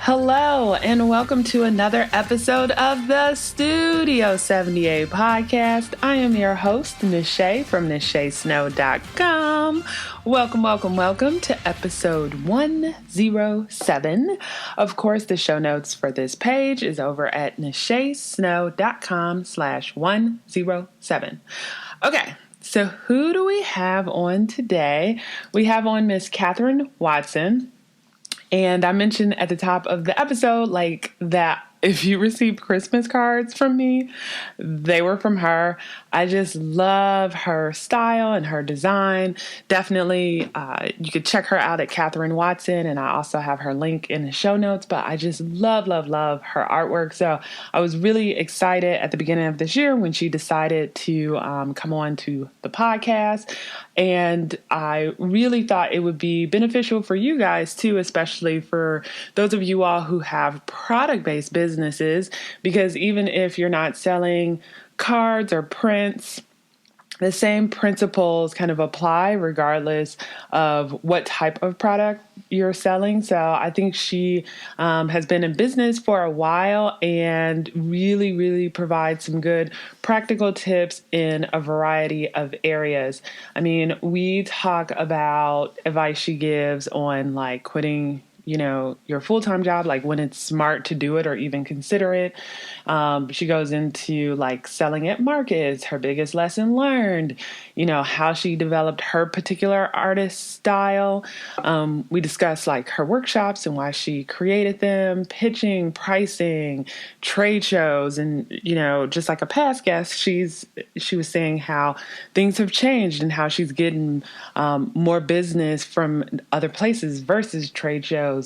Hello, and welcome to another episode of the Studio 78 podcast. I am your host, Nache from NacheSnow.com. Welcome to episode 107. Of course, the show notes for this page is over at NacheSnow.com/107. Okay, so who do we have on today? We have on Miss Katharine Watson. And I mentioned at the top of the episode, that if you received Christmas cards from me, they were from her. I just love her style and her design. Definitely, you could check her out at Katharine Watson, and I also have her link in the show notes. But I just love her artwork. So I was really excited at the beginning of this year when she decided to come on to the podcast. And I really thought it would be beneficial for you guys too, especially for those of you all who have product-based businesses, because even if you're not selling cards or prints, the same principles kind of apply regardless of what type of product you're selling. So I think she has been in business for a while and really provides some good practical tips in a variety of areas. I mean, we talk about advice she gives on quitting your full-time job, when it's smart to do it or even consider it. She goes into selling at markets, her biggest lesson learned, how she developed her particular artist style. We discuss her workshops and why she created them, pitching, pricing, trade shows. And, just like a past guest, she was saying how things have changed and how she's getting more business from other places versus trade shows.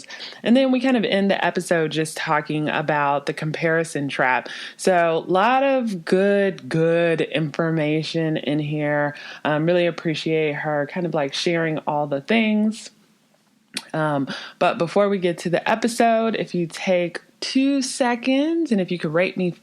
And then we kind of end the episode just talking about the comparison trap. So a lot of good information in here. Really appreciate her kind of sharing all the things. But before we get to the episode, if you take 2 seconds, and if you could rate me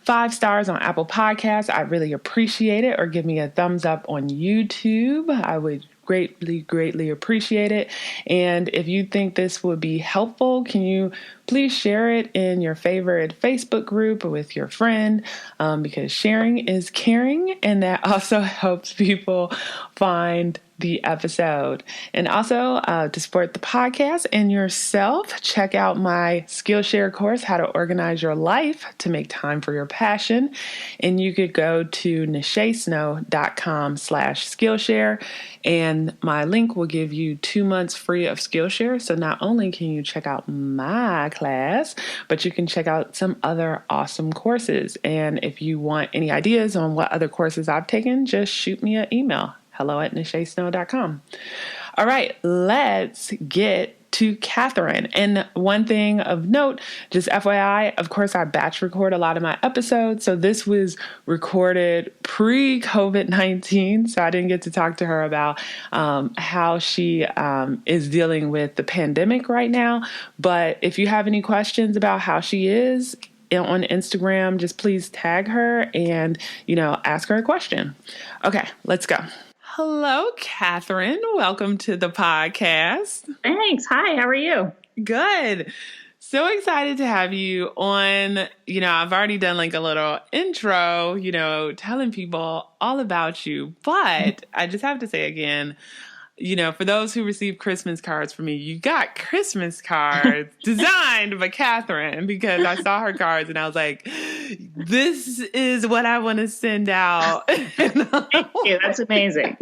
5 stars on Apple Podcasts, I'd really appreciate it, or give me a thumbs up on YouTube. I would greatly appreciate it. And if you think this would be helpful, can you please share it in your favorite Facebook group or with your friend, because sharing is caring, and that also helps people find the episode. And also, to support the podcast and yourself, check out my Skillshare course, How to Organize Your Life to Make Time for Your Passion. And you could go to NacheSnow.com/Skillshare, and my link will give you 2 months free of Skillshare. So not only can you check out my class, but you can check out some other awesome courses. And if you want any ideas on what other courses I've taken, just shoot me an email. hello@NacheSnow.com. All right, let's get to Katharine. And one thing of note, just FYI, of course, I batch record a lot of my episodes. So this was recorded pre-COVID-19. So I didn't get to talk to her about how she is dealing with the pandemic right now. But if you have any questions about how she is on Instagram, just please tag her and, ask her a question. Okay, let's go. Hello, Katharine. Welcome to the podcast. Thanks. Hi, how are you? Good. So excited to have you on. I've already done a little intro, telling people all about you. But I just have to say again, for those who receive Christmas cards from me, you got Christmas cards designed by Katharine, because I saw her cards and I was like, this is what I want to send out. Thank you. That's amazing.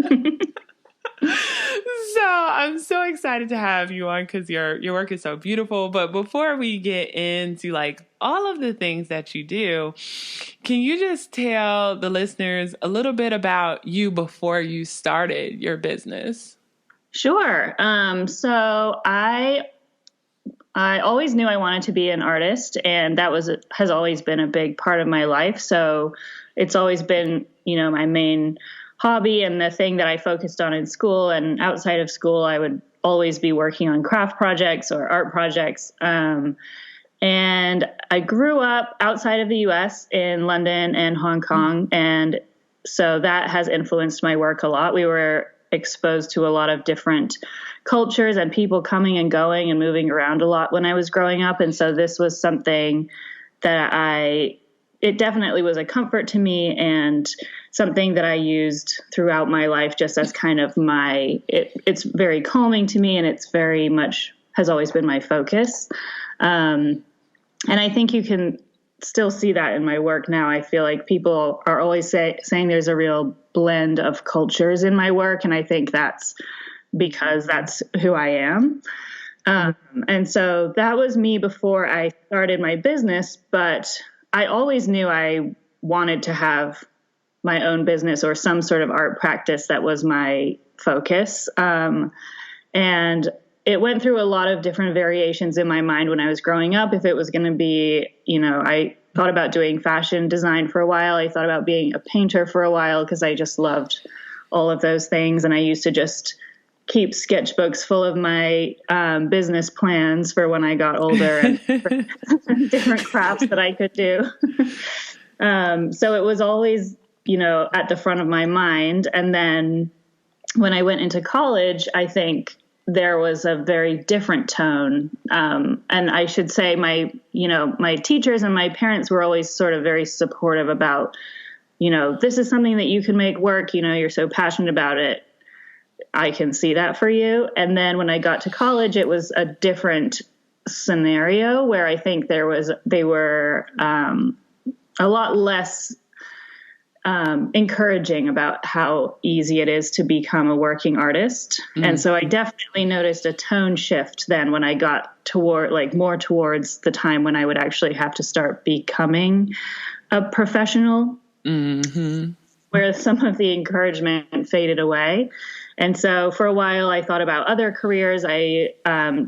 So I'm so excited to have you on, because your work is so beautiful. But before we get into all of the things that you do, can you just tell the listeners a little bit about you before you started your business? Sure. So I always knew I wanted to be an artist, and that has always been a big part of my life. So it's always been, my main hobby and the thing that I focused on in school. And outside of school, I would always be working on craft projects or art projects. And I grew up outside of the U.S. in London and Hong Kong. And so that has influenced my work a lot. We were exposed to a lot of different cultures and people coming and going and moving around a lot when I was growing up. And so this was something that it definitely was a comfort to me and something that I used throughout my life just as kind of it's very calming to me, and it's very much has always been my focus. And I think you can still see that in my work now. I feel like people are always saying there's a real blend of cultures in my work. And I think that's because that's who I am. And so that was me before I started my business, but I always knew I wanted to have my own business or some sort of art practice that was my focus. And it went through a lot of different variations in my mind when I was growing up. If it was going to be, I thought about doing fashion design for a while. I thought about being a painter for a while because I just loved all of those things. And I used to just keep sketchbooks full of my business plans for when I got older and different crafts that I could do. So it was always, at the front of my mind. And then when I went into college, I think there was a very different tone. And I should say my teachers and my parents were always sort of very supportive about, this is something that you can make work, you're so passionate about it. I can see that for you. And then when I got to college, it was a different scenario where I think they were a lot less encouraging about how easy it is to become a working artist. Mm. And so I definitely noticed a tone shift then when I got more towards the time when I would actually have to start becoming a professional, where some of the encouragement faded away. And so for a while I thought about other careers. I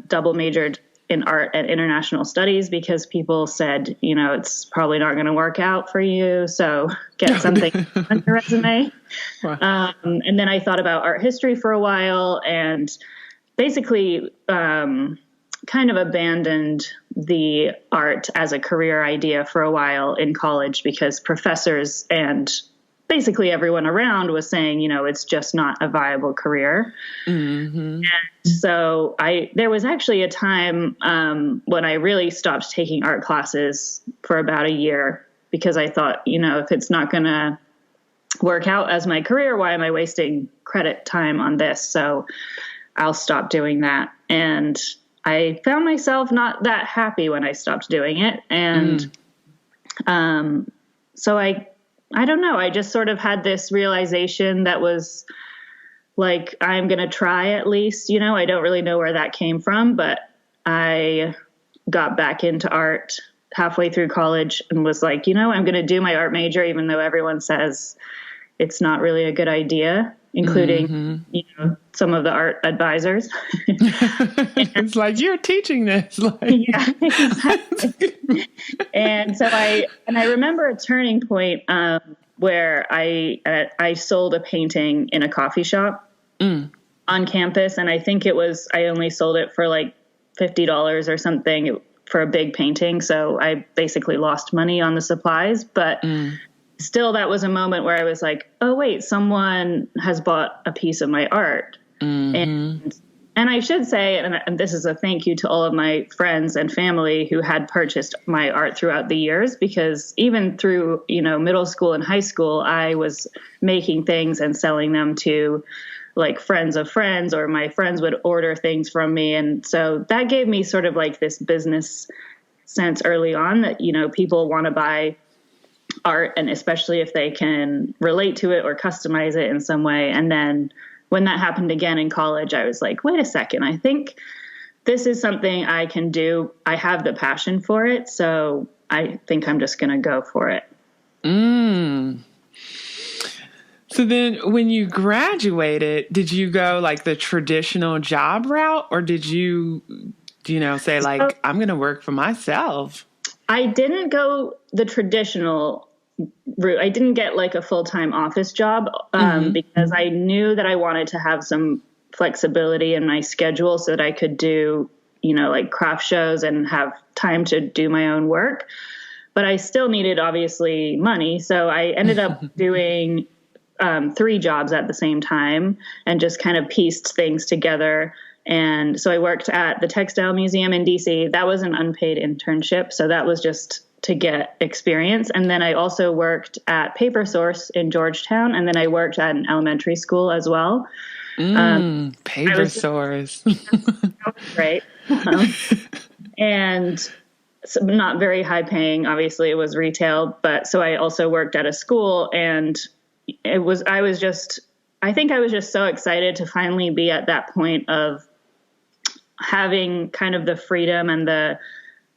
double majored in art and international studies because people said, it's probably not going to work out for you. So get something on your resume. Wow. And then I thought about art history for a while and basically kind of abandoned the art as a career idea for a while in college because professors and basically everyone around was saying, it's just not a viable career. Mm-hmm. And so there was actually a time when I really stopped taking art classes for about a year because I thought, if it's not going to work out as my career, why am I wasting credit time on this? So I'll stop doing that. And I found myself not that happy when I stopped doing it. And so I don't know. I just sort of had this realization that was like, I'm going to try at least, I don't really know where that came from, but I got back into art halfway through college and was like, I'm going to do my art major, even though everyone says it's not really a good idea, including, some of the art advisors. It's like, you're teaching this. Yeah, exactly. And so I remember a turning point where I sold a painting in a coffee shop on campus. And I think I only sold it for like $50 or something for a big painting. So I basically lost money on the supplies, but still that was a moment where I was like, oh wait, someone has bought a piece of my art. Mm-hmm. And I should say, and this is a thank you to all of my friends and family who had purchased my art throughout the years, because even through, middle school and high school, I was making things and selling them to like friends of friends, or my friends would order things from me. And so that gave me sort of like this business sense early on that, people want to buy art, and especially if they can relate to it or customize it in some way. And then when that happened again in college, I was like, wait a second, I think this is something I can do. I have the passion for it. So I think I'm just going to go for it. So then when you graduated, did you go like the traditional job route, or did you, say like, I'm going to work for myself? I didn't go the traditional route. I didn't get like a full-time office job because I knew that I wanted to have some flexibility in my schedule so that I could do, like craft shows and have time to do my own work. But I still needed obviously money. So I ended up doing three jobs at the same time and just kind of pieced things together. And so I worked at the Textile Museum in DC. That was an unpaid internship. So that was just to get experience. And then I also worked at Paper Source in Georgetown. And then I worked at an elementary school as well. Paper Source. That was great. And so not very high paying. Obviously, it was retail. But so I also worked at a school, and I think I was just so excited to finally be at that point of having kind of the freedom and the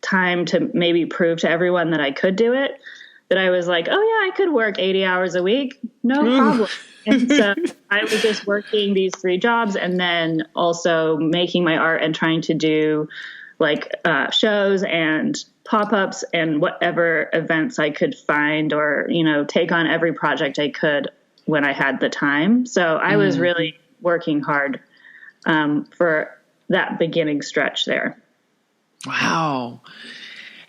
time to maybe prove to everyone that I could do it, that I was like, oh yeah, I could work 80 hours a week. No problem. And so I was just working these three jobs and then also making my art and trying to do like shows and pop-ups and whatever events I could find, or, you know, take on every project I could when I had the time. So I was really working hard for that beginning stretch there. Wow.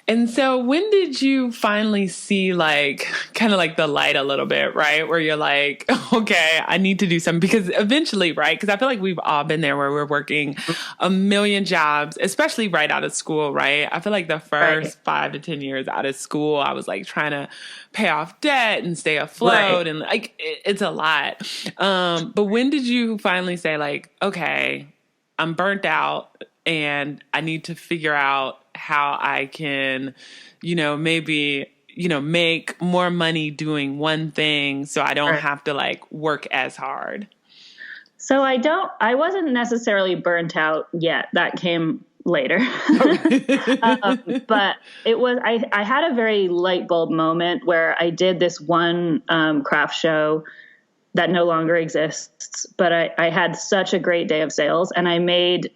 And so when did you finally see like kind of like the light a little bit, right? Where you're like, okay, I need to do something, because eventually, right? Because I feel like we've all been there where we're working a million jobs, especially right out of school, right? I feel like the first 5 to 10 years out of school, I was like trying to pay off debt and stay afloat. And like, it's a lot. But when did you finally say like, okay, I'm burnt out and I need to figure out how I can, you know, maybe, you know, make more money doing one thing so I don't have to like work as hard? So I wasn't necessarily burnt out yet. That came later. But it was, I had a very light bulb moment where I did this one craft show that no longer exists, but I had such a great day of sales, and I made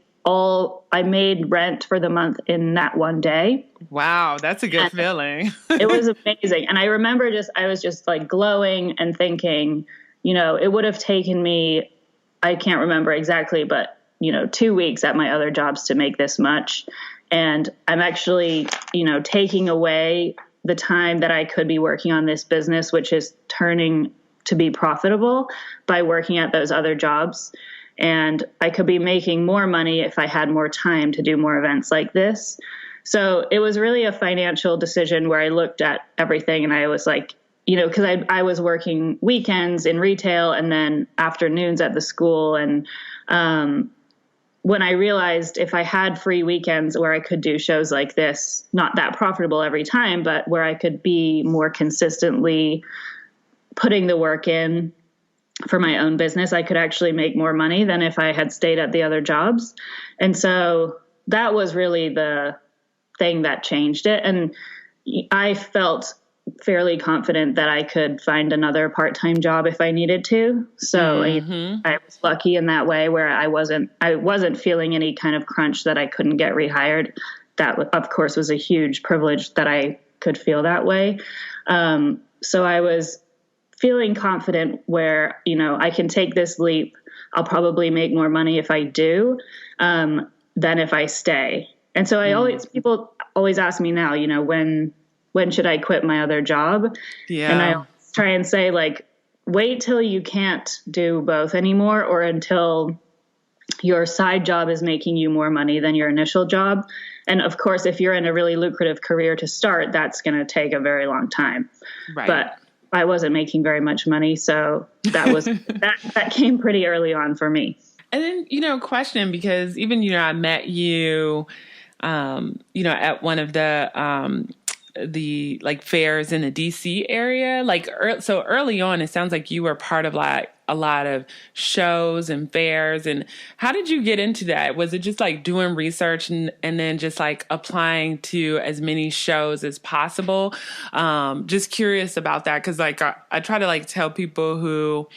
rent for the month in that one day. Wow, that's a good feeling. It was amazing. And I remember I was just like glowing and thinking, you know, it would have taken me, I can't remember exactly, but, you know, 2 weeks at my other jobs to make this much. And I'm actually, you know, taking away the time that I could be working on this business, which is turning to be profitable, by working at those other jobs. And I could be making more money if I had more time to do more events like this. So it was really a financial decision where I looked at everything and I was like, you know, because I was working weekends in retail and then afternoons at the school. And when I realized if I had free weekends where I could do shows like this, not that profitable every time, but where I could be more consistently putting the work in for my own business, I could actually make more money than if I had stayed at the other jobs. And so that was really the thing that changed it. And I felt fairly confident that I could find another part-time job if I needed to. So I was lucky in that way where I wasn't feeling any kind of crunch that I couldn't get rehired. That, of course, was a huge privilege that I could feel that way. So I was feeling confident where, you know, I can take this leap. I'll probably make more money if I do than if I stay. And so people always ask me now, you know, when should I quit my other job? Yeah. And I try and say, like, wait till you can't do both anymore, or until your side job is making you more money than your initial job. And of course, if you're in a really lucrative career to start, that's going to take a very long time. Right. But I wasn't making very much money. So that was, that came pretty early on for me. And then, you know, question, because even, you know, I met you, you know, at one of the like fairs in the DC area, like, so early on, it sounds like you were part of like a lot of shows and fairs. And how did you get into that? Was it just like doing research and then just like applying to as many shows as possible? Just curious about that. Cause like I try to like tell people who,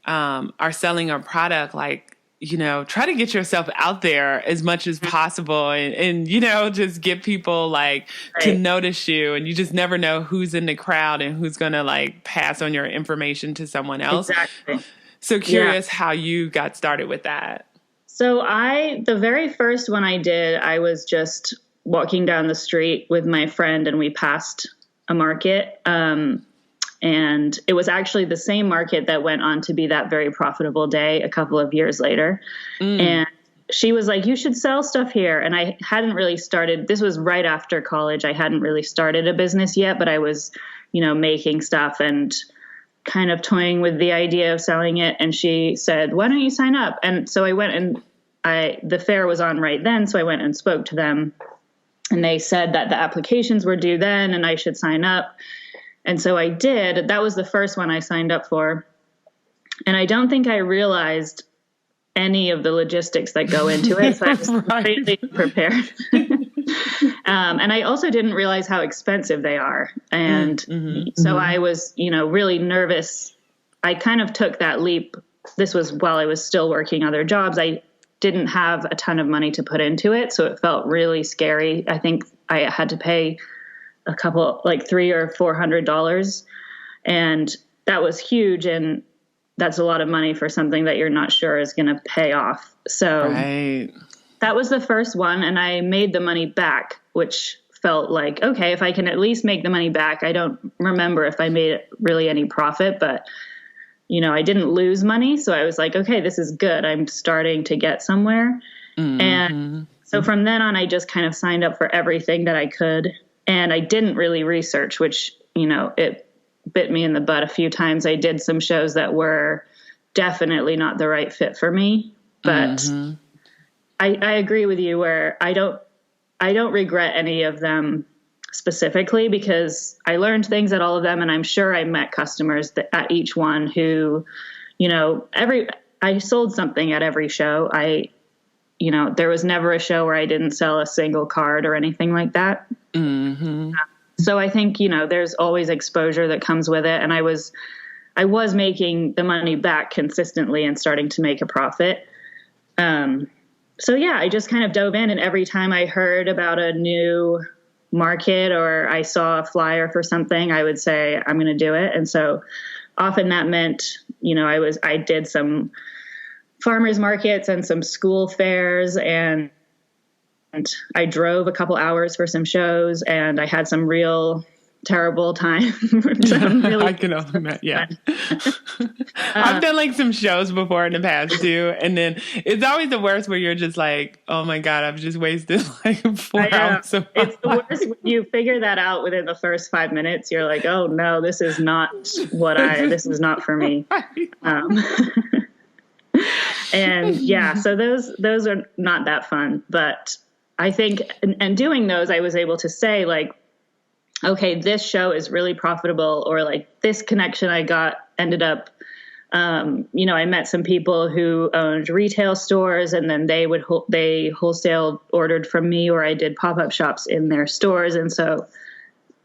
are selling a product, like, you know, try to get yourself out there as much as possible and you know, just get people like to notice you, and you just never know who's in the crowd and who's going to like pass on your information to someone else. Exactly. So curious how you got started with that. So the very first one I did, I was just walking down the street with my friend and we passed a market. And it was actually the same market that went on to be that very profitable day a couple of years later. And she was like, you should sell stuff here. And I hadn't really started. This was right after college. I hadn't really started a business yet, but I was, making stuff and kind of toying with the idea of selling it. And she said, why don't you sign up? And so I went and the fair was on right then. So I went and spoke to them, and they said that the applications were due then and I should sign up. And so I did. That was the first one I signed up for. And I don't think I realized any of the logistics that go into it. So I was completely prepared. And I also didn't realize how expensive they are. And so I was, really nervous. I kind of took that leap. This was while I was still working other jobs. I didn't have a ton of money to put into it. So it felt really scary. I think I had to pay a couple, like $300 or $400. And that was huge. And that's a lot of money for something that you're not sure is going to pay off. So that was the first one. And I made the money back, which felt like, okay, if I can at least make the money back. I don't remember if I made really any profit, but I didn't lose money. So I was like, okay, this is good. I'm starting to get somewhere. And so from then on, I just kind of signed up for everything that I could. And I didn't really research, which, it bit me in the butt a few times. I did some shows that were definitely not the right fit for me, but I agree with you where I don't regret any of them specifically, because I learned things at all of them. And I'm sure I met customers at each one who, I sold something at every show. There was never a show where I didn't sell a single card or anything like that. So I think, there's always exposure that comes with it. And I was making the money back consistently and starting to make a profit. So yeah, I just kind of dove in, and every time I heard about a new market or I saw a flyer for something, I would say, I'm going to do it. And so often that meant, I did some farmers markets and some school fairs, and I drove a couple hours for some shows, and I had some real terrible time. I can imagine. Yeah. I've done like some shows before in the past too. And then it's always the worst where you're just like, oh my God, I've just wasted like 4 hours. It's the worst when you figure that out within the first 5 minutes. You're like, oh no, this is not this is not for me. And yeah, so those are not that fun, but I think, and doing those, I was able to say like, okay, this show is really profitable, or like this connection I got ended up, I met some people who owned retail stores, and then they wholesale ordered from me, or I did pop-up shops in their stores. And so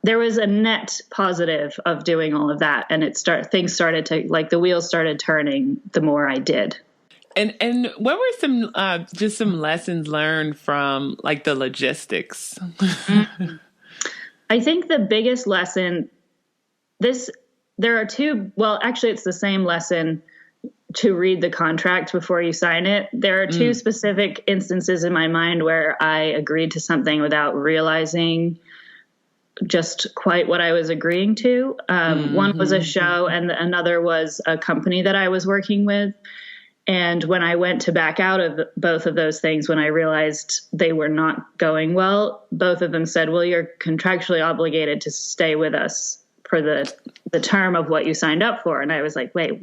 there was a net positive of doing all of that. And things started to, like, the wheels started turning the more I did. And what were some lessons learned from like the logistics? I think the biggest lesson, there are two, well, actually it's the same lesson to read the contract before you sign it. There are two specific instances in my mind where I agreed to something without realizing just quite what I was agreeing to. One was a show, and another was a company that I was working with. And when I went to back out of both of those things, when I realized they were not going well, both of them said, well, you're contractually obligated to stay with us for the term of what you signed up for. And I was like, wait,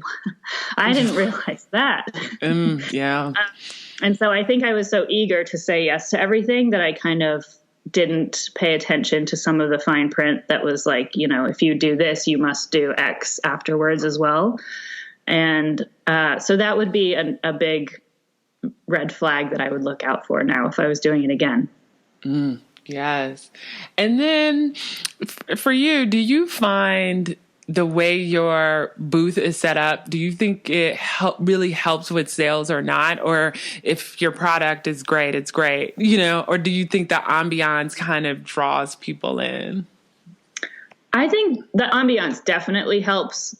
I didn't realize that. Yeah. And so I think I was so eager to say yes to everything that I kind of didn't pay attention to some of the fine print that was like, if you do this, you must do X afterwards as well. And so that would be a big red flag that I would look out for now if I was doing it again. Yes. And then for you, do you find the way your booth is set up, do you think it really helps with sales or not? Or if your product is great, it's great, or do you think the ambiance kind of draws people in? I think the ambiance definitely helps.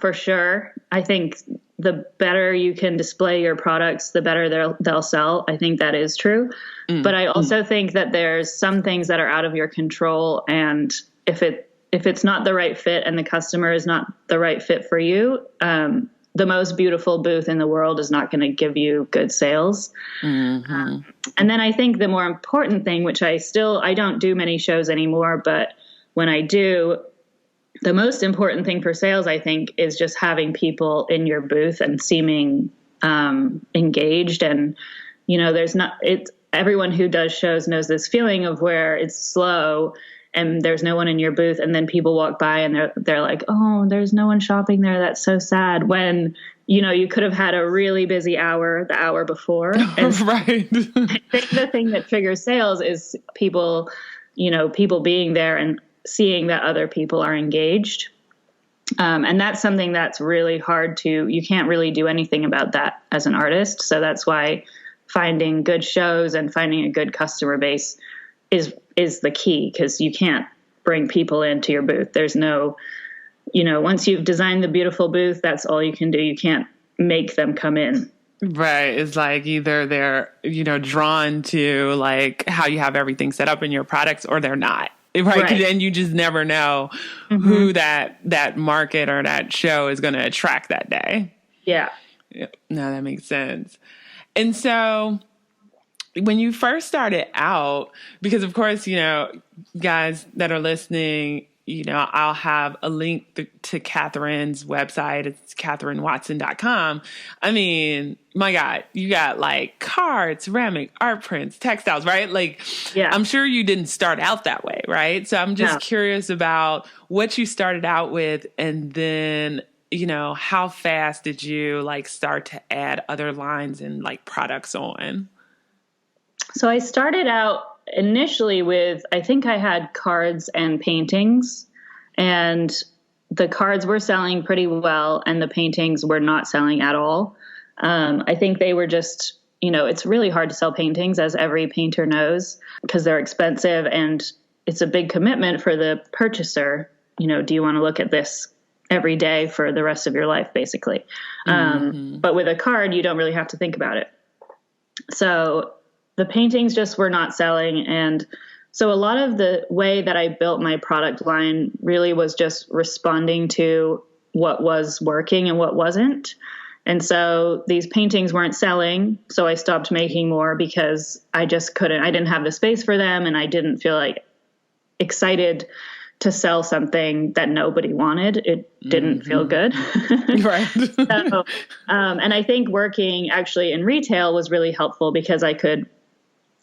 For sure. I think the better you can display your products, the better they'll sell. I think that is true. But I also think that there's some things that are out of your control. And if if it's not the right fit and the customer is not the right fit for you, the most beautiful booth in the world is not going to give you good sales. And then I think the more important thing, which I don't do many shows anymore, but when I do, the most important thing for sales, I think, is just having people in your booth and seeming engaged. And, everyone who does shows knows this feeling of where it's slow and there's no one in your booth, and then people walk by and they're like, oh, there's no one shopping there. That's so sad. When, you could have had a really busy hour the hour before. And Right. I think the thing that triggers sales is people being there and seeing that other people are engaged. And that's something that's really hard you can't really do anything about that as an artist. So that's why finding good shows and finding a good customer base is the key, because you can't bring people into your booth. There's no, once you've designed the beautiful booth, that's all you can do. You can't make them come in. Right. It's like either they're, drawn to like how you have everything set up in your products, or they're not. Right. And you just never know who that market or that show is going to attract that day. Yeah. No, that makes sense. And so when you first started out, because of course, guys that are listening, I'll have a link to Katharine's website. It's KatharineWatson.com. I mean, my God, you got like cards, ceramic, art prints, textiles, right? Like, yeah. I'm sure you didn't start out that way, right? So I'm just curious about what you started out with, and then, how fast did you like start to add other lines and like products on? So I started out initially with, I think I had cards and paintings, and the cards were selling pretty well and the paintings were not selling at all. I think they were just, it's really hard to sell paintings, as every painter knows, because they're expensive and it's a big commitment for the purchaser. Do you want to look at this every day for the rest of your life, basically? But with a card, you don't really have to think about it. So the paintings just were not selling. And so a lot of the way that I built my product line really was just responding to what was working and what wasn't. And so these paintings weren't selling. So I stopped making more because I didn't have the space for them. And I didn't feel like excited to sell something that nobody wanted. It didn't feel good. Right. So, and I think working actually in retail was really helpful, because I could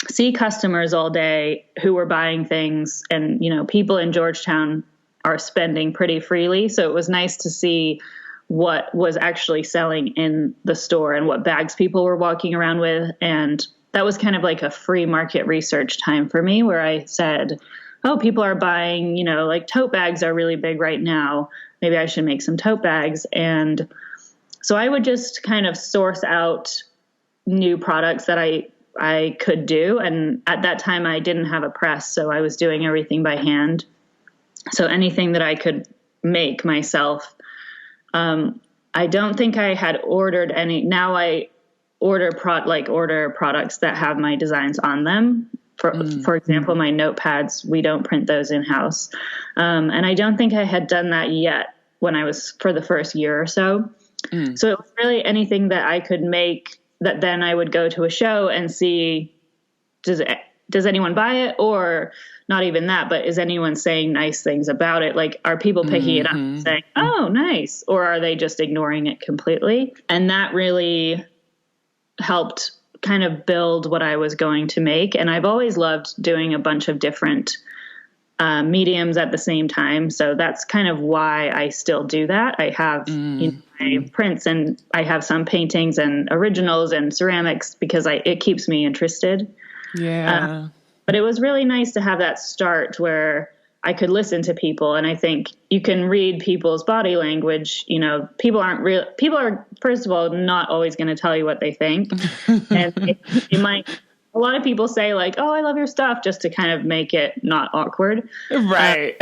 see customers all day who were buying things, and, people in Georgetown are spending pretty freely. So it was nice to see what was actually selling in the store and what bags people were walking around with. And that was kind of like a free market research time for me, where I said, oh, people are buying, like tote bags are really big right now. Maybe I should make some tote bags. And so I would just kind of source out new products that I could do. And at that time I didn't have a press, so I was doing everything by hand. So anything that I could make myself. I don't think I had ordered any. Now I order products that have my designs on them. For example, my notepads, we don't print those in-house. And I don't think I had done that yet when I was for the first year or so. So it was really anything that I could make that then I would go to a show and see, does anyone buy it? Or not even that, but is anyone saying nice things about it? Like, are people picking it up and saying, oh, nice? Or are they just ignoring it completely? And that really helped kind of build what I was going to make. And I've always loved doing a bunch of different mediums at the same time. So that's kind of why I still do that. I have my prints, and I have some paintings and originals and ceramics, because it keeps me interested. Yeah. But it was really nice to have that start where I could listen to people. And I think you can read people's body language. People are, first of all, not always going to tell you what they think. And a lot of people say like, oh, I love your stuff, just to kind of make it not awkward. Right.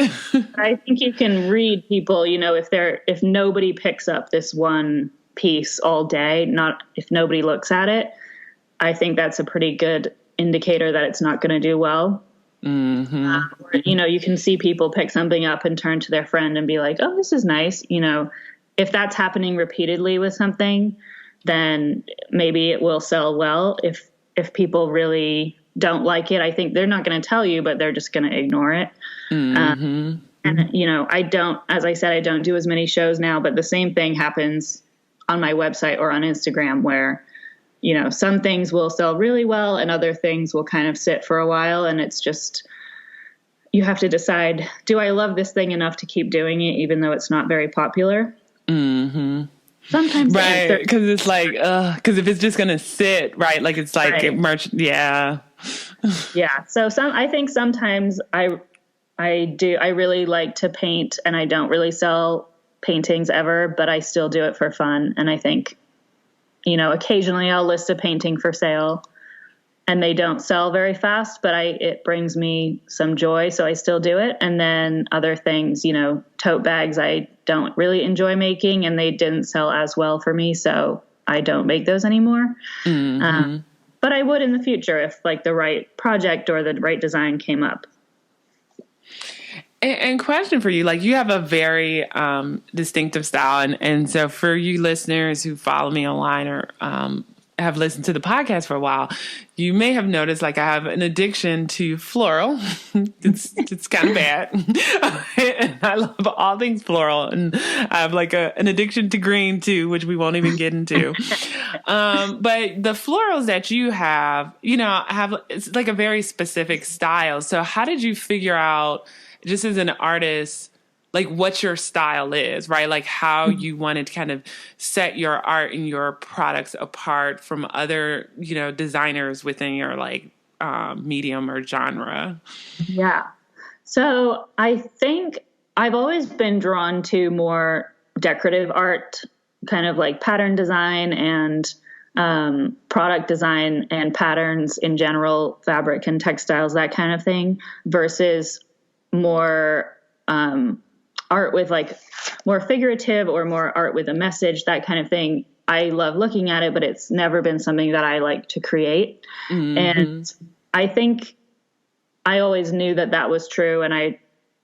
I think you can read people, if nobody picks up this one piece all day, if nobody looks at it, I think that's a pretty good indicator that it's not going to do well. Or, you can see people pick something up and turn to their friend and be like, oh, this is nice. If that's happening repeatedly with something, then maybe it will sell well. If people really don't like it, I think they're not going to tell you, but they're just going to ignore it. And, as I said, I don't do as many shows now, but the same thing happens on my website or on Instagram where, some things will sell really well and other things will kind of sit for a while. And it's just, you have to decide, do I love this thing enough to keep doing it, even though it's not very popular? Sometimes. Right. Because it's like, because if it's just going to sit, right. Like it's like right. merch. Yeah. Yeah. So I think sometimes I really like to paint and I don't really sell paintings ever, but I still do it for fun. And I think, occasionally I'll list a painting for sale and they don't sell very fast, but it brings me some joy. So I still do it. And then other things, tote bags, I don't really enjoy making and they didn't sell as well for me. So I don't make those anymore. But I would in the future if like the right project or the right design came up. And question for you, like you have a very distinctive style. And so for you listeners who follow me online or have listened to the podcast for a while, you may have noticed like I have an addiction to floral. it's kind of bad. And I love all things floral. And I have like an addiction to green too, which we won't even get into. But the florals that you have, it's like a very specific style. So how did you figure out, just as an artist, like what your style is, right? Like how you wanted to kind of set your art and your products apart from other, designers within your like medium or genre. Yeah. So I think I've always been drawn to more decorative art, kind of like pattern design and product design and patterns in general, fabric and textiles, that kind of thing, versus more art with like more figurative or more art with a message, that kind of thing. I love looking at it, but it's never been something that I like to create. And I think I always knew that was true. And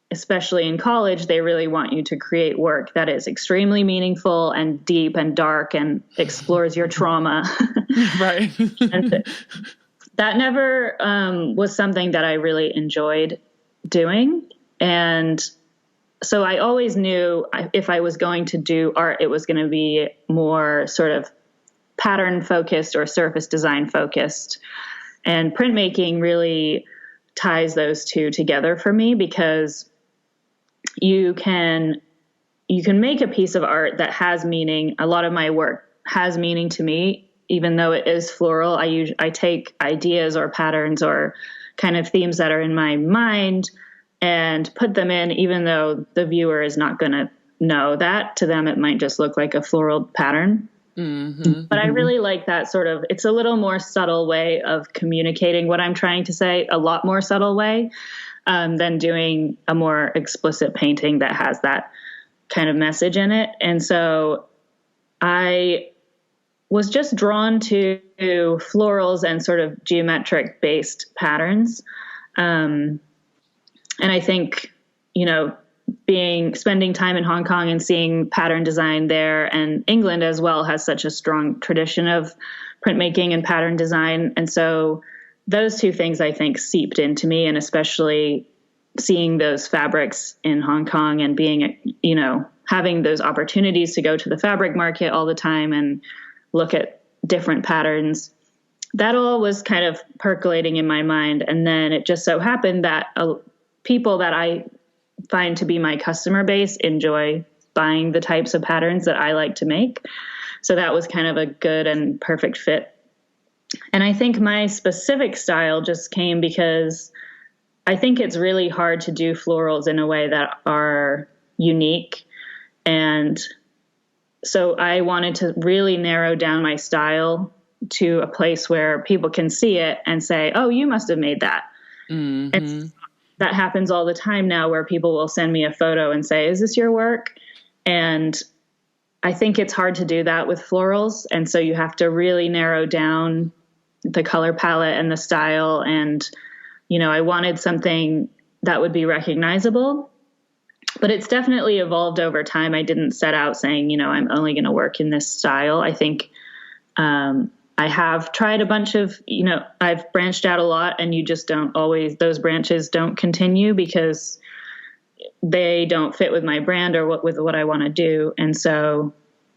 especially in college, they really want you to create work that is extremely meaningful and deep and dark and explores your trauma. Right. And that never was something that I really enjoyed doing. And so I always knew if I was going to do art, it was going to be more sort of pattern focused or surface design focused. And printmaking really ties those two together for me, because you can make a piece of art that has meaning. A lot of my work has meaning to me, even though it is floral. I take ideas or patterns or kind of themes that are in my mind and put them in, even though the viewer is not going to know that. To them, it might just look like a floral pattern. But I really like that sort of, it's a little more subtle way of communicating what I'm trying to say, a lot more subtle way than doing a more explicit painting that has that kind of message in it. And so I was just drawn to florals and sort of geometric based patterns. And I think, spending time in Hong Kong and seeing pattern design there, and England as well has such a strong tradition of printmaking and pattern design. And so those two things I think seeped into me, and especially seeing those fabrics in Hong Kong and being, having those opportunities to go to the fabric market all the time and look at different patterns. That all was kind of percolating in my mind. And then it just so happened that people that I find to be my customer base enjoy buying the types of patterns that I like to make. So that was kind of a good and perfect fit. And I think my specific style just came because I think it's really hard to do florals in a way that are unique. And so I wanted to really narrow down my style to a place where people can see it and say, oh, you must have made that. And that happens all the time now, where people will send me a photo and say, is this your work? And I think it's hard to do that with florals. And so you have to really narrow down the color palette and the style and I wanted something that would be recognizable, but it's definitely evolved over time. I didn't set out saying, I'm only going to work in this style. I think, I have tried a bunch of, I've branched out a lot, and you just don't always, those branches don't continue because they don't fit with my brand or with what I want to do. And so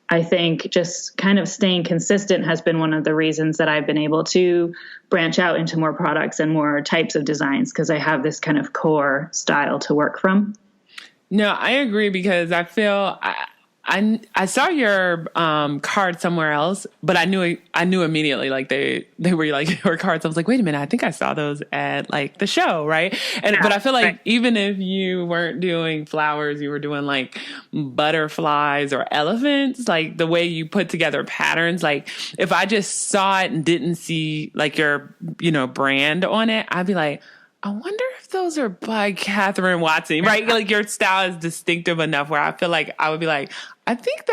I think just kind of staying consistent has been one of the reasons that I've been able to branch out into more products and more types of designs, because I have this kind of core style to work from. No, I agree, because I feel I saw your card somewhere else, but I knew immediately, like they were like your cards. I was like, wait a minute, I think I saw those at like the show, right? And but I feel like even if you weren't doing flowers, you were doing like butterflies or elephants, like the way you put together patterns. Like if I just saw it and didn't see like your brand on it, I'd be like, I wonder if those are by Katharine Watson, right? Like your style is distinctive enough where I feel like I would be like, I think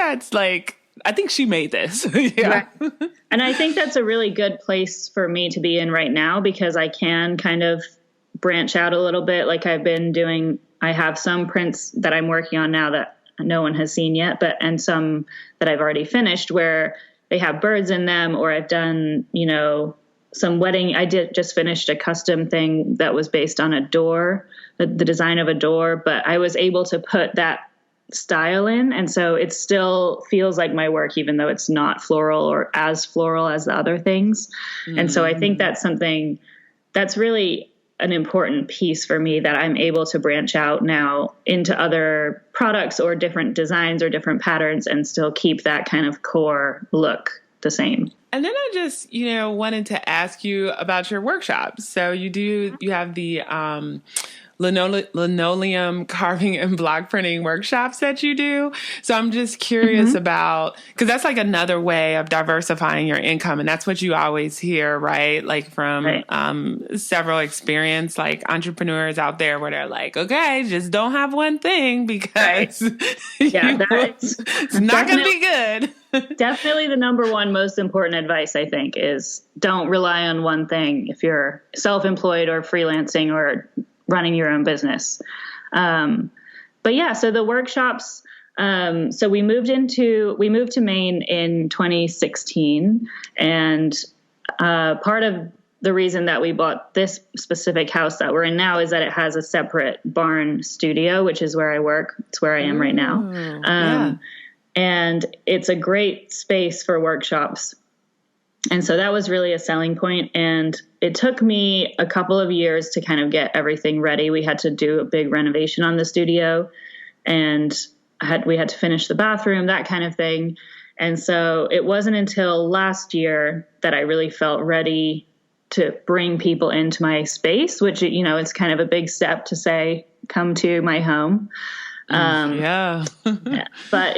she made this. Yeah. Right. And I think that's a really good place for me to be in right now, because I can kind of branch out a little bit. Like I've been doing, I have some prints that I'm working on now that no one has seen yet, and some that I've already finished where they have birds in them, or I've done, some wedding. I just finished a custom thing that was based on a door, the design of a door, but I was able to put that style in. And so it still feels like my work, even though it's not floral or as floral as the other things. Mm-hmm. And so I think that's something that's really an important piece for me, that I'm able to branch out now into other products or different designs or different patterns and still keep that kind of core look the same. And then I just, wanted to ask you about your workshops. So you have the linoleum carving and block printing workshops that you do. So I'm just curious about, because that's like another way of diversifying your income. And that's what you always hear, right? Like from several experienced like entrepreneurs out there where they're like, okay, just don't have one thing, because it's not going to be good. Definitely the number one most important advice, I think, is don't rely on one thing if you're self-employed or freelancing or running your own business. But yeah, so the workshops, so we moved to Maine in 2016. And part of the reason that we bought this specific house that we're in now is that it has a separate barn studio, which is where I work. It's where I am right now. And it's a great space for workshops. And so that was really a selling point. And it took me a couple of years to kind of get everything ready. We had to do a big renovation on the studio, and we had to finish the bathroom, that kind of thing. And so it wasn't until last year that I really felt ready to bring people into my space, which, it's kind of a big step to say, come to my home. But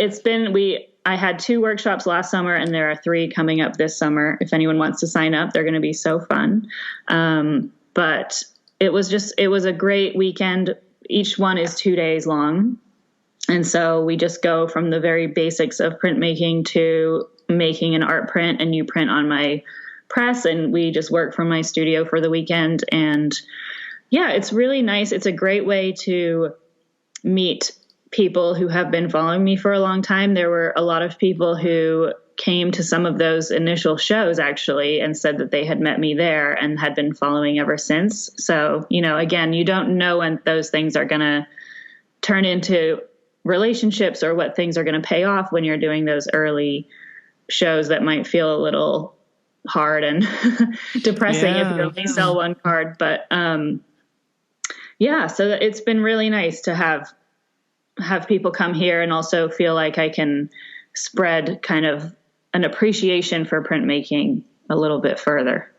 I had 2 workshops last summer, and there are 3 coming up this summer. If anyone wants to sign up, they're going to be so fun. But it was a great weekend. Each one is 2 days long. And so we just go from the very basics of printmaking to making an art print, and you print on my press, and we just work from my studio for the weekend. And yeah, it's really nice. It's a great way to meet people who have been following me for a long time. There were a lot of people who came to some of those initial shows actually and said that they had met me there and had been following ever since. So, again, you don't know when those things are going to turn into relationships or what things are going to pay off when you're doing those early shows that might feel a little hard and depressing if you only sell one card. But, so it's been really nice to have people come here and also feel like I can spread kind of an appreciation for printmaking a little bit further.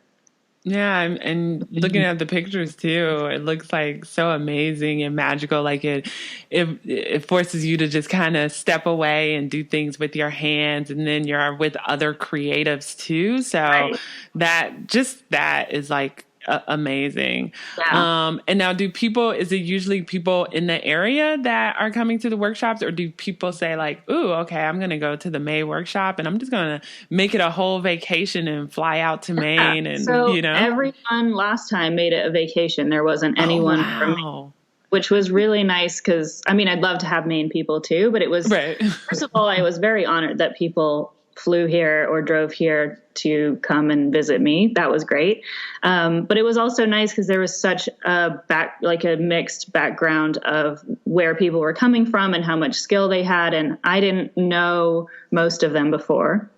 Yeah, and looking at the pictures too, it looks like so amazing and magical. Like it forces you to just kind of step away and do things with your hands, and then you're with other creatives too. So that is like amazing. Yeah. And now is it usually people in the area that are coming to the workshops, or do people say like, ooh, okay, I'm going to go to the May workshop and I'm just going to make it a whole vacation and fly out to Maine and, So everyone last time made it a vacation. There wasn't anyone from Maine, which was really nice because, I mean, I'd love to have Maine people too, but it was, first of all, I was very honored that people flew here or drove here to come and visit me. That was great. But it was also nice because there was such a mixed background of where people were coming from and how much skill they had. And I didn't know most of them before.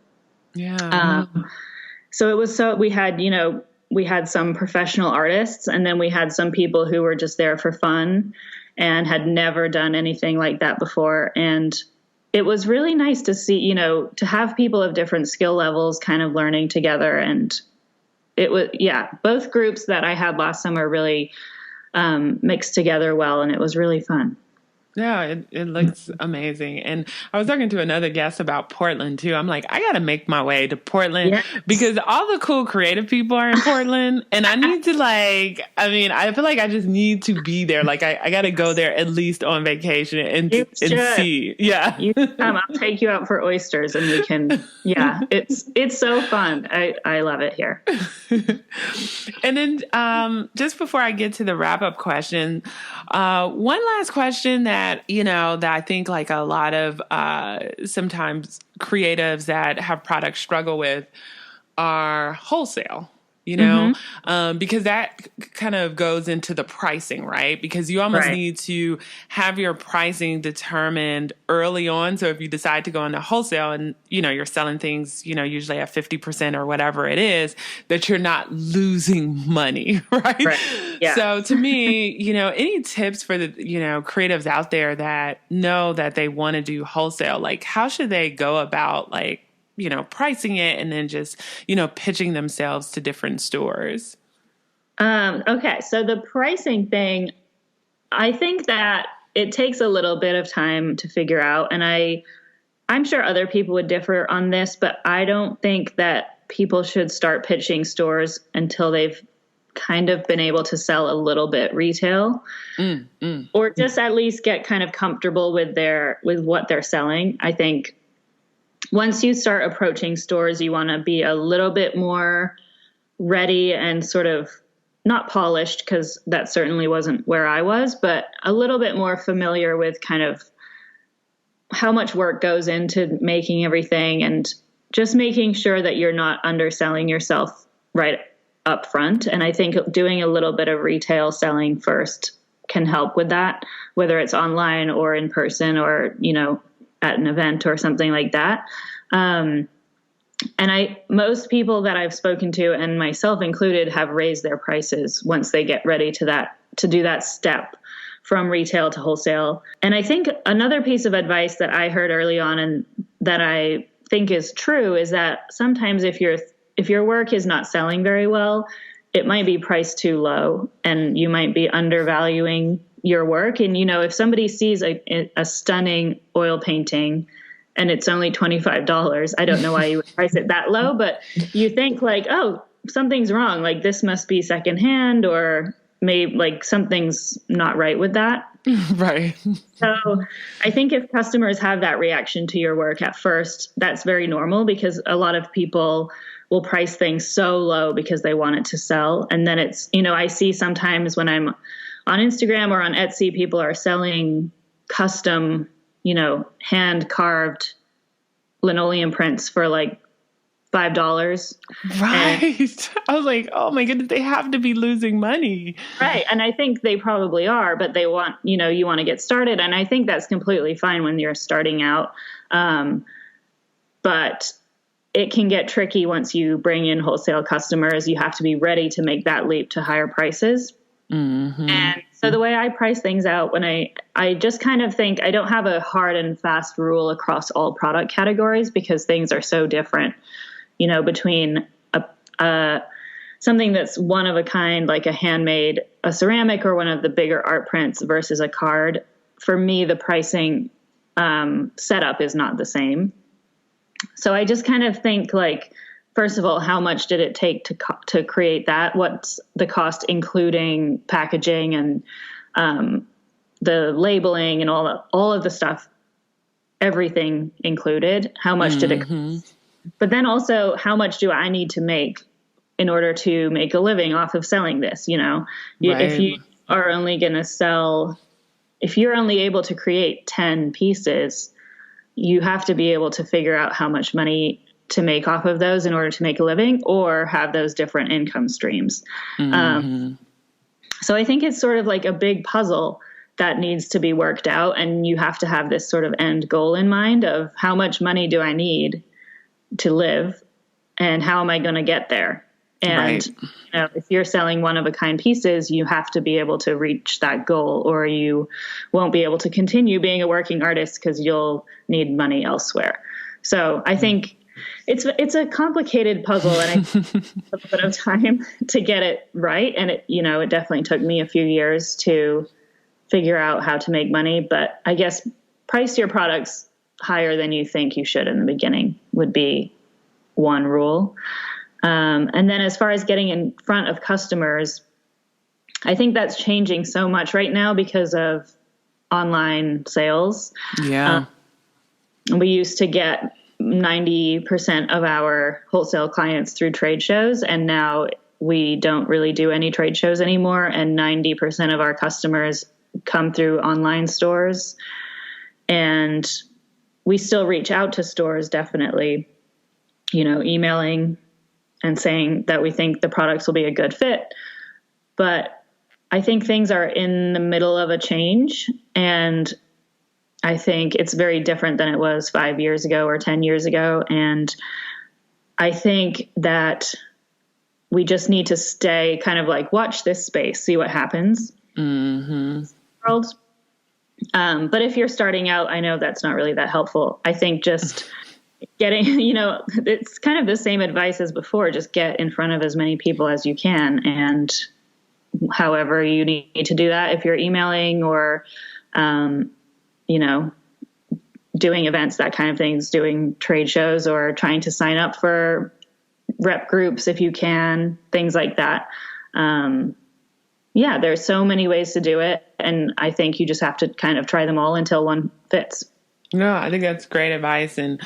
Yeah. So it was, we had some professional artists, and then we had some people who were just there for fun and had never done anything like that before. And it was really nice to see, to have people of different skill levels kind of learning together. And it was, both groups that I had last summer really mixed together well, and it was really fun. Yeah, it looks amazing. And I was talking to another guest about Portland too. I'm like, I got to make my way to Portland because all the cool creative people are in Portland, and I need to I feel like I just need to be there. Like I got to go there at least on vacation and see. Yeah. You come, I'll take you out for oysters and we can, it's so fun. I love it here. And then just before I get to the wrap up question, one last question that I think like a lot of sometimes creatives that have products struggle with are wholesale. Because that kind of goes into the pricing, right? Because you almost need to have your pricing determined early on. So if you decide to go into wholesale and, you're selling things, usually at 50% or whatever it is, that you're not losing money, right? Yeah. So to me, any tips for the, creatives out there that know that they want to do wholesale, like how should they go about pricing it and then just, pitching themselves to different stores? Okay. So the pricing thing, I think that it takes a little bit of time to figure out. And I'm sure other people would differ on this, but I don't think that people should start pitching stores until they've kind of been able to sell a little bit retail or just at least get kind of comfortable with what they're selling. I think once you start approaching stores, you want to be a little bit more ready and sort of not polished, because that certainly wasn't where I was, but a little bit more familiar with kind of how much work goes into making everything and just making sure that you're not underselling yourself right up front. And I think doing a little bit of retail selling first can help with that, whether it's online or in person or, at an event or something like that. And most people that I've spoken to, and myself included, have raised their prices once they get ready to do that step from retail to wholesale. And I think another piece of advice that I heard early on and that I think is true is that sometimes if your work is not selling very well, it might be priced too low and you might be undervaluing your work. And, if somebody sees a stunning oil painting and it's only $25, I don't know why you would price it that low, but you think like, oh, something's wrong. Like this must be secondhand, or maybe like something's not right with that. Right. So I think if customers have that reaction to your work at first, that's very normal, because a lot of people will price things so low because they want it to sell. And then it's, I see sometimes when I'm on Instagram or on Etsy, people are selling custom, hand carved linoleum prints for like $5. Right. I was like, oh my goodness, they have to be losing money. Right. And I think they probably are, but they want, you want to get started. And I think that's completely fine when you're starting out. But it can get tricky once you bring in wholesale customers. You have to be ready to make that leap to higher prices. Mm-hmm. And so the way I price things out, when I just kind of think, I don't have a hard and fast rule across all product categories, because things are so different, between something that's one of a kind, like a ceramic or one of the bigger art prints versus a card. For me, the pricing setup is not the same. So I just kind of think like first of all, how much did it take to create that? What's the cost, including packaging and the labeling and all of the stuff, everything included? How much did it cost? But then also, how much do I need to make in order to make a living off of selling this? Right. If you are only going to sell, if you're only able to create 10 pieces, you have to be able to figure out how much money to make off of those in order to make a living, or have those different income streams. So I think it's sort of like a big puzzle that needs to be worked out. And you have to have this sort of end goal in mind of how much money do I need to live and how am I going to get there? And if you're selling one of a kind pieces, you have to be able to reach that goal, or you won't be able to continue being a working artist because you'll need money elsewhere. So I think it's a complicated puzzle, and I took a bit of time to get it right. And it definitely took me a few years to figure out how to make money. But I guess price your products higher than you think you should in the beginning would be one rule. And then as far as getting in front of customers, I think that's changing so much right now because of online sales. Yeah. We used to get 90% of our wholesale clients through trade shows, and now we don't really do any trade shows anymore. And 90% of our customers come through online stores, and we still reach out to stores, definitely, emailing and saying that we think the products will be a good fit. But I think things are in the middle of a change, and I think it's very different than it was 5 years ago or 10 years ago. And I think that we just need to stay kind of like, watch this space, see what happens. World. But if you're starting out, I know that's not really that helpful. I think just getting, it's kind of the same advice as before, just get in front of as many people as you can. And however you need to do that, if you're emailing or, doing events, that kind of things, doing trade shows or trying to sign up for rep groups if you can, things like that. There's so many ways to do it. And I think you just have to kind of try them all until one fits. No, I think that's great advice. And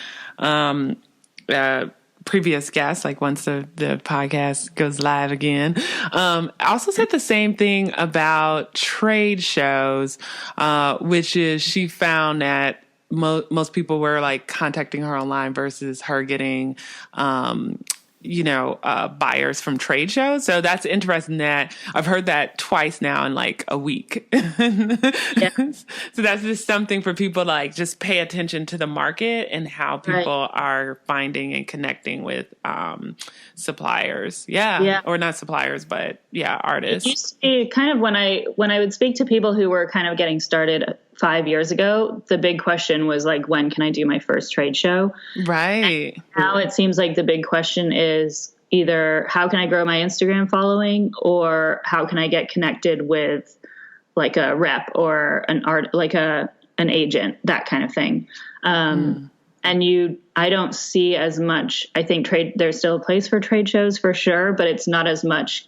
previous guests, like once the podcast goes live again, also said the same thing about trade shows, which is she found that most people were like contacting her online versus her getting, buyers from trade shows. So that's interesting that I've heard that twice now in like a week. Yeah. So that's just something for people to like just pay attention to the market and how people are finding and connecting with suppliers. Yeah. Or not suppliers, but artists. It used to be kind of when I would speak to people who were kind of getting started 5 years ago, the big question was like, when can I do my first trade show? Right. And now it seems like the big question is either how can I grow my Instagram following, or how can I get connected with like a rep or an agent, that kind of thing. And I don't see as much, I think there's still a place for trade shows for sure, but it's not as much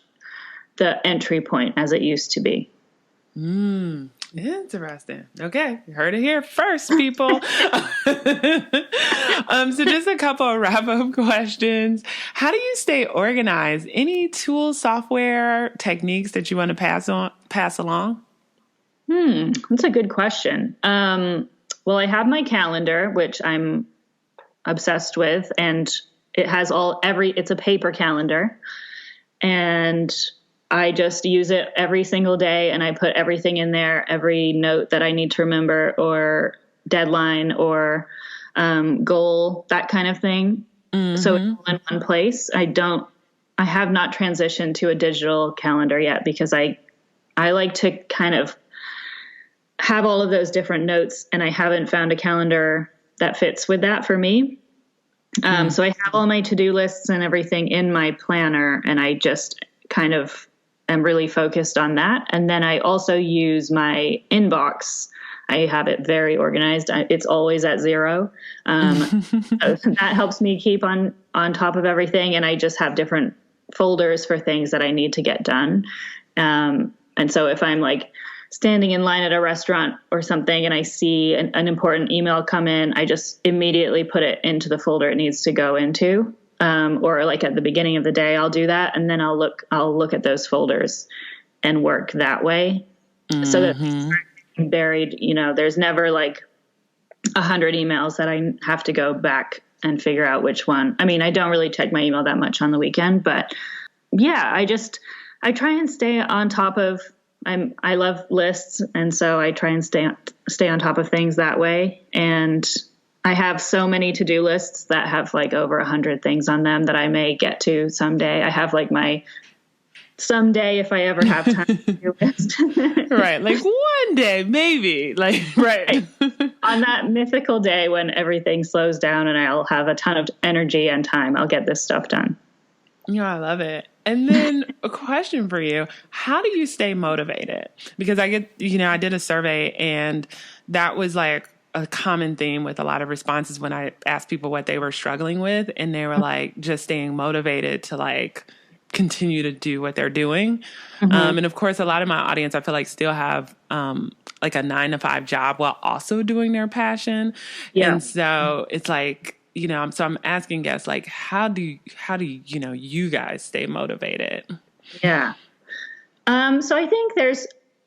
the entry point as it used to be. Interesting. Okay. You heard it here first, people. So just a couple of wrap-up questions. How do you stay organized? Any tools, software, techniques that you want to pass along? That's a good question. Well, I have my calendar, which I'm obsessed with, and it has it's a paper calendar, and I just use it every single day, and I put everything in there, every note that I need to remember or deadline or goal, that kind of thing. So it's all in one place. I have not transitioned to a digital calendar yet because I like to kind of have all of those different notes, and I haven't found a calendar that fits with that for me. So I have all my to-do lists and everything in my planner, and I just kind of am really focused on that. And then I also use my inbox I have it very organized. It's always at 0. So that helps me keep on top of everything. And I just have different folders for things that I need to get done. And so if I'm like standing in line at a restaurant or something and I see an important email come in, I just immediately put it into the folder it needs to go into. Or like at the beginning of the day, I'll do that. And then I'll look at those folders and work that way. So that buried, there's never like 100 emails that I have to go back and figure out which one. I mean, I don't really check my email that much on the weekend, but yeah, I try and stay on top of, I love lists. And so I try and stay on top of things that way. And I have so many to-do lists that have like over 100 things on them that I may get to someday. I have like my someday, if I ever have time to do list. Right. Like one day, maybe. Like, right. On that mythical day when everything slows down and I'll have a ton of energy and time, I'll get this stuff done. I love it. And then a question for you. How do you stay motivated? Because I did a survey and that was like a common theme with a lot of responses when I asked people what they were struggling with. And they were like, just staying motivated to like continue to do what they're doing. And of course, a lot of my audience, I feel like still have like a 9-to-5 job while also doing their passion. Yeah. And so it's like, so I'm asking guests, like, how do you guys stay motivated? Yeah. So I think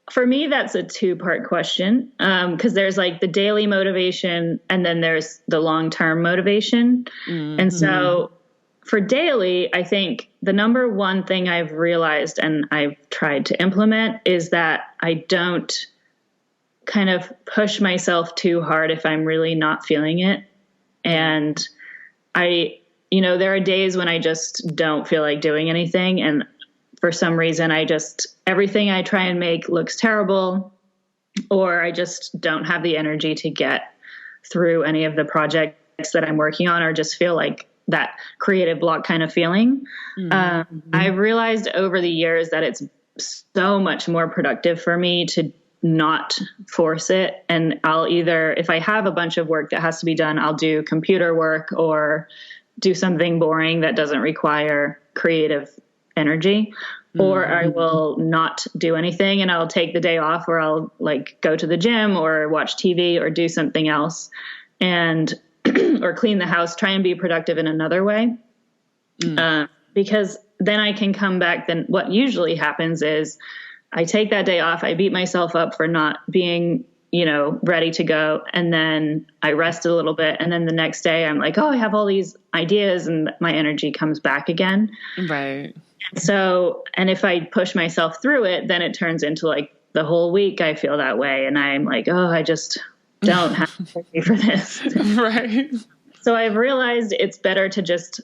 for me, that's a 2-part question. 'Cause there's like the daily motivation and then there's the long-term motivation. And so for daily, I think the number one thing I've realized and I've tried to implement is that I don't kind of push myself too hard if I'm really not feeling it. And there are days when I just don't feel like doing anything. And for some reason, everything I try and make looks terrible, or I just don't have the energy to get through any of the projects that I'm working on, or just feel like that creative block kind of feeling. I've realized over the years that it's so much more productive for me to not force it. And I'll either, if I have a bunch of work that has to be done, I'll do computer work or do something boring that doesn't require creative energy, or I will not do anything and I'll take the day off, or I'll like go to the gym or watch TV or do something else and or clean the house, try and be productive in another way. Because then I can come back. Then what usually happens is I take that day off. I beat myself up for not being, ready to go. And then I rest a little bit. And then the next day I'm like, oh, I have all these ideas, and my energy comes back again. Right. So, and if I push myself through it, then it turns into like the whole week I feel that way. And I'm like, oh, I just don't have energy for this. Right. So I've realized it's better to just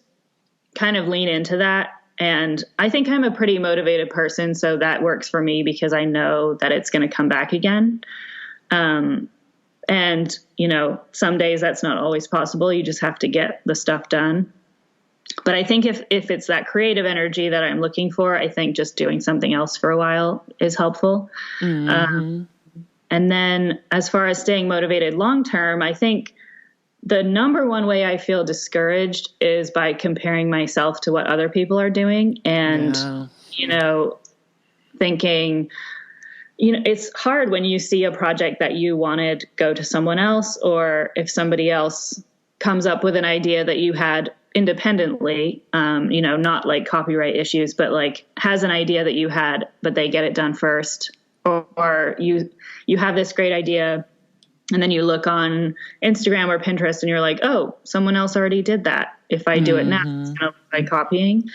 kind of lean into that. And I think I'm a pretty motivated person, so that works for me because I know that it's going to come back again. And, some days that's not always possible. You just have to get the stuff done. But I think if it's that creative energy that I'm looking for, I think just doing something else for a while is helpful. And then as far as staying motivated long-term, I think the number one way I feel discouraged is by comparing myself to what other people are doing and, thinking, it's hard when you see a project that you wanted go to someone else, or if somebody else comes up with an idea that you had independently, not like copyright issues, but like has an idea that you had, but they get it done first, or you have this great idea and then you look on Instagram or Pinterest and you're like, oh, someone else already did that. If I do it now, it's kind of like copying.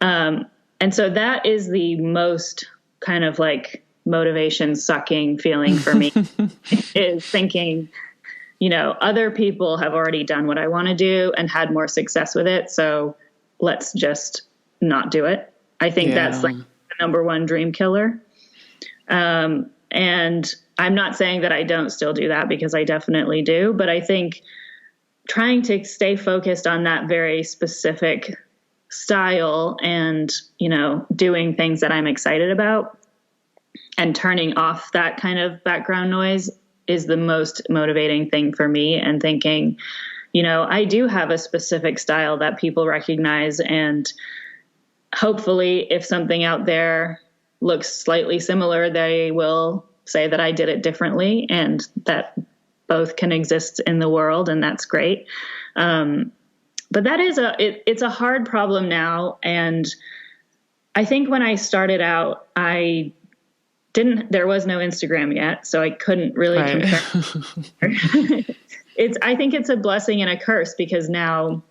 And so that is the most kind of like motivation sucking feeling for me is thinking, other people have already done what I want to do and had more success with it. So let's just not do it. I think that's like the number one dream killer. And I'm not saying that I don't still do that, because I definitely do, but I think trying to stay focused on that very specific style and, doing things that I'm excited about and turning off that kind of background noise is the most motivating thing for me, and thinking, I do have a specific style that people recognize, and hopefully if something out there looks slightly similar, they will say that I did it differently, and that both can exist in the world, and that's great. But that is it's a hard problem now. And I think when I started out, there was no Instagram yet, so I couldn't really compare. I think it's a blessing and a curse, because now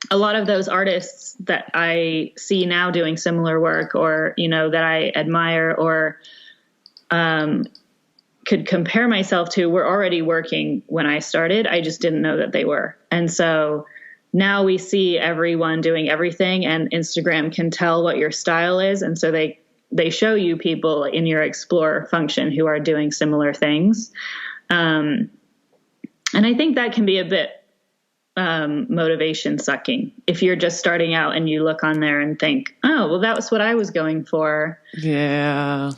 a lot of those artists that I see now doing similar work, or, that I admire or could compare myself to, were already working when I started. I just didn't know that they were. And so now we see everyone doing everything, and Instagram can tell what your style is. And so they show you people in your explore function who are doing similar things. And I think that can be a bit motivation sucking if you're just starting out and you look on there and think, oh, well, that was what I was going for. Yeah.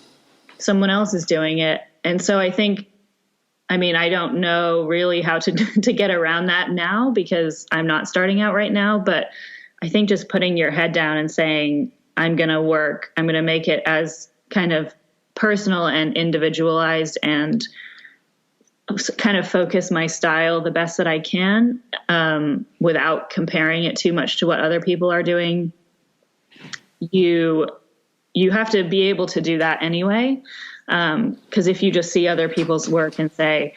Someone else is doing it. And so I think, I don't know really how to get around that now, because I'm not starting out right now. But I think just putting your head down and saying, I'm going to make it as kind of personal and individualized, and kind of focus my style the best that I can, without comparing it too much to what other people are doing. You have to be able to do that anyway. 'Cause if you just see other people's work and say,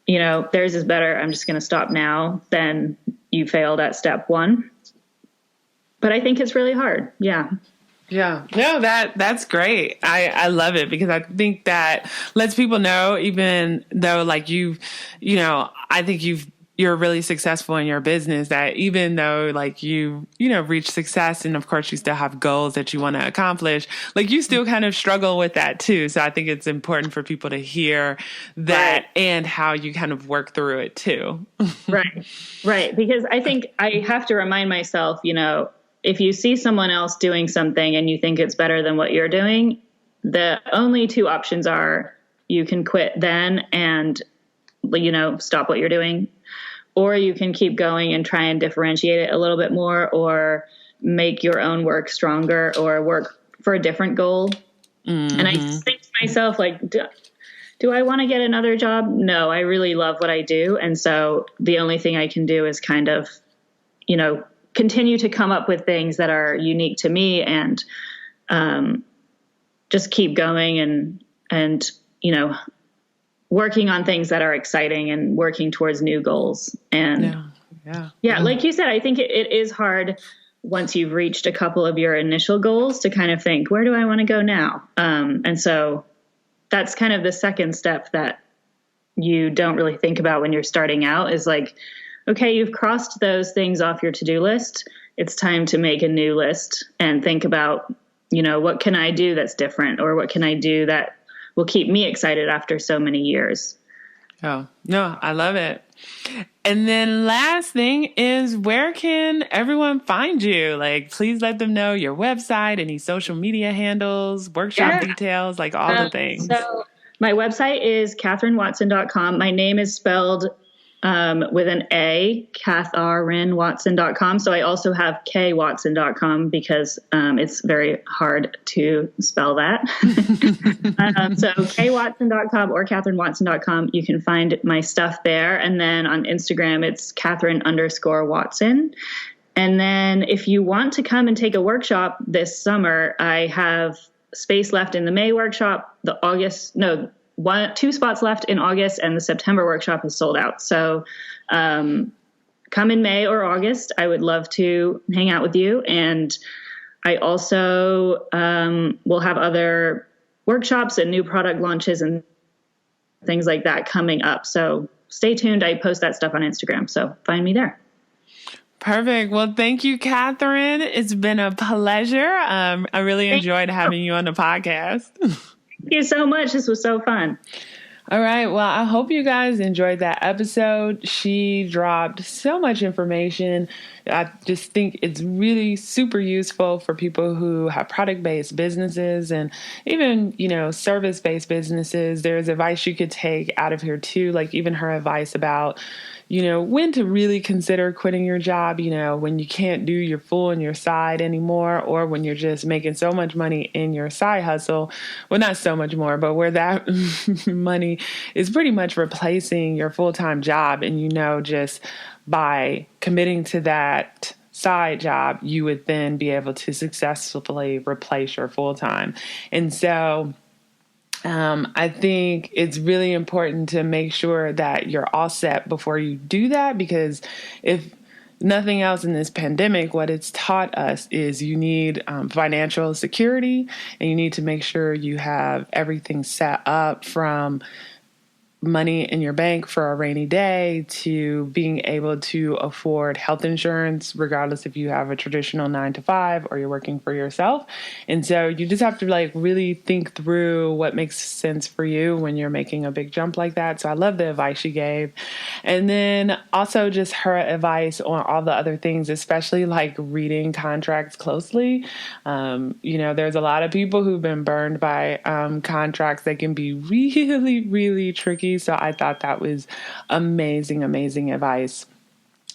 theirs is better, I'm just going to stop now, then you failed at step one. But I think it's really hard. Yeah. Yeah. No, that's great. I love it, because I think that lets people know, even though I think you're really successful in your business, that even though you reach success, and of course you still have goals that you want to accomplish, you still kind of struggle with that too. So I think it's important for people to hear that, right, and how you kind of work through it too. Right. Right. Because I think I have to remind myself, if you see someone else doing something and you think it's better than what you're doing, the only two options are you can quit then and, stop what you're doing, or you can keep going and try and differentiate it a little bit more, or make your own work stronger, or work for a different goal. Mm-hmm. And I just think to myself, do I want to get another job? No, I really love what I do. And so the only thing I can do is kind of, continue to come up with things that are unique to me, and just keep going and working on things that are exciting, and working towards new goals. And yeah, like you said, I think it is hard once you've reached a couple of your initial goals to kind of think, where do I want to go now? And so that's kind of the second step that you don't really think about when you're starting out, is okay, you've crossed those things off your to-do list. It's time to make a new list and think about, what can I do that's different, or what can I do that will keep me excited after so many years. Oh, no, I love it. And then last thing is, where can everyone find you? Please let them know your website, any social media handles, workshop details, all the things. So my website is katharineWatson.com. My name is spelled with an A, KatharineWatson.com. So I also have KWatson.com, because it's very hard to spell that. So KWatson.com or KatharineWatson.com. You can find my stuff there. And then on Instagram, it's Katharine_Watson. And then if you want to come and take a workshop this summer, I have space left in the May workshop. Two spots left in August, and the September workshop is sold out. So come in May or August. I would love to hang out with you. And I also will have other workshops and new product launches and things like that coming up. So stay tuned. I post that stuff on Instagram, so find me there. Perfect. Well, thank you, Katharine. It's been a pleasure. I really enjoyed having you on the podcast. Thank you so much. This was so fun. All right. Well, I hope you guys enjoyed that episode. She dropped so much information. I just think it's really super useful for people who have product-based businesses and even, service-based businesses. There's advice you could take out of here too, like even her advice about when to really consider quitting your job, when you can't do your full and your side anymore, or when you're just making so much money in your side hustle. Well, not so much more, but where that money is pretty much replacing your full-time job. And, just by committing to that side job, you would then be able to successfully replace your full-time. And so I think it's really important to make sure that you're all set before you do that, because if nothing else in this pandemic, what it's taught us is you need financial security, and you need to make sure you have everything set up, from money in your bank for a rainy day to being able to afford health insurance, regardless if you have a traditional 9 to 5 or you're working for yourself. And so you just have to really think through what makes sense for you when you're making a big jump like that. So I love the advice she gave. And then also just her advice on all the other things, especially reading contracts closely. There's a lot of people who've been burned by contracts that can be really, really tricky. So I thought that was amazing, amazing advice.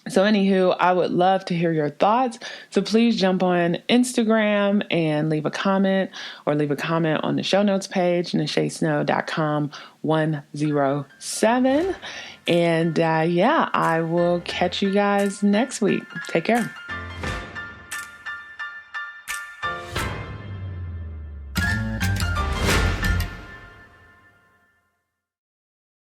So anywho, I would love to hear your thoughts. So please jump on Instagram and leave a comment, or leave a comment on the show notes page, nachesnow.com/107. And I will catch you guys next week. Take care.